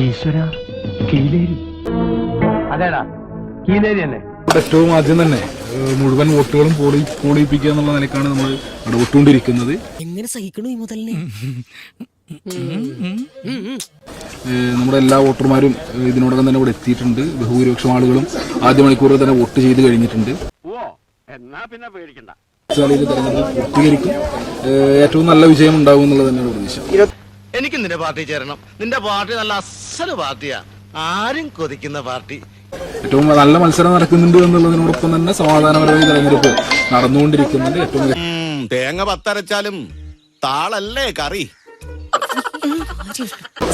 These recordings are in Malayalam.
ഈശ്വര, കീലേരി. അതേടാ, കീലേരി തന്നെ. ഏറ്റവും ആദ്യം തന്നെ മുഴുവൻ വോട്ടുകളും പോളിപ്പിക്കുക എന്നുള്ള നിലക്കാണ് നമ്മൾ ഇടപെട്ടുകൊണ്ടിരിക്കുന്നത്. എങ്ങനെ സഹിക്കണു ഈ മുതലിനെ? നമ്മുടെ എല്ലാ വോട്ടർമാരും ഇതിനോടകം തന്നെ ഇവിടെ എത്തിയിട്ടുണ്ട്. ബഹുഭൂരിപക്ഷം ആളുകളും ആദ്യ മണിക്കൂറിൽ തന്നെ വോട്ട് ചെയ്ത് കഴിഞ്ഞിട്ടുണ്ട്. തെരഞ്ഞെടുപ്പ് പൂർത്തീകരിക്കും. ഏറ്റവും നല്ല വിജയം ഉണ്ടാവും എന്നുള്ളത് തന്നെയാണ് പ്രതീക്ഷ. എനിക്ക് നിന്റെ പാർട്ടി ചേരണം. നിന്റെ പാർട്ടി നല്ല അസല് പാർട്ടിയാ, ആരും കൊതിക്കുന്ന പാർട്ടി. ഏറ്റവും നല്ല മത്സരം നടക്കുന്നുണ്ട് എന്നുള്ളതിനോടൊപ്പം തന്നെ സമാധാനപരമായ തെരഞ്ഞെടുപ്പ് നടന്നുകൊണ്ടിരിക്കുന്നുണ്ട്. ഏറ്റവും തേങ്ങ പത്തരച്ചാലും താളല്ലേ കറി.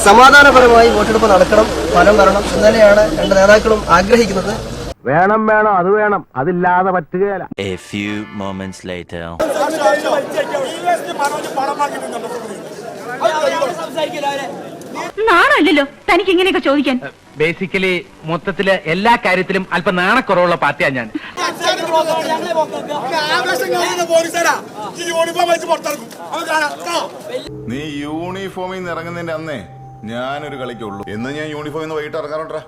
സമാധാനപരമായി വോട്ടെടുപ്പ് നടക്കണം, ഫലം വരണം എന്നതിനെയാണ് രണ്ട് നേതാക്കളും ആഗ്രഹിക്കുന്നത്. വേണം വേണം, അത് വേണം, അതില്ലാതെ പറ്റുകയില്ല. A few moments later. നാണല്ലോ തനിക്ക് ഇങ്ങനെയൊക്കെ ചോദിക്കാൻ. ബേസിക്കലി മൊത്തത്തില് എല്ലാ കാര്യത്തിലും അല്പം നാണക്കുറവുള്ള പാർട്ടിയാണ് ഞാൻ. നീ യൂണിഫോമിൽ നിന്ന് ഇറങ്ങുന്നതിന്റെ അന്നേ ഞാനൊരു കളിക്കുള്ളൂ. എന്ന് ഞാൻ യൂണിഫോമിൽ നിന്ന് വൈകിട്ട് ഇറങ്ങാറുണ്ടാ.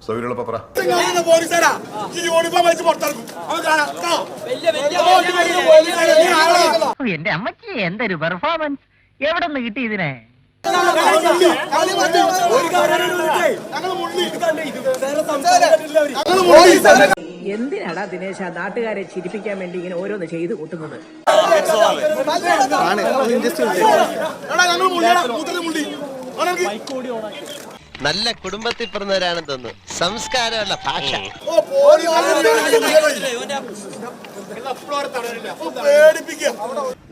സൗകര്യമുള്ള പപ്പറ എന്റെ അമ്മച്ചി എന്തൊരു പെർഫോമൻസ്, എവിടെ നിന്ന് കിട്ടി ഇതിനെ? എന്തിനാടാ ദിനേശ നാട്ടുകാരെ ചിരിപ്പിക്കാൻ വേണ്ടി ഇങ്ങനെ ഓരോന്ന് ചെയ്തു കൂട്ടുന്നത്? നല്ല കുടുംബത്തിൽ പിറന്നവരാണെന്ന് തോന്നുന്നു. സംസ്കാരമല്ല ഭാഷ.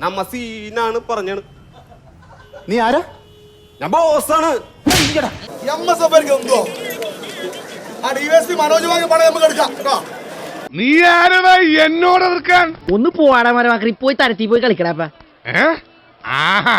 നമ്മ സീനാണ് പറഞ്ഞത്. നീ ആരാ? ഞാൻ ബോസാണ്. നീ ആരാ എന്നോട് എതിർക്കാൻ? ഒന്ന് പോവാടാ മരമാക്കി പോയി തരത്തി പോയി കളിക്കടാ. ആഹാ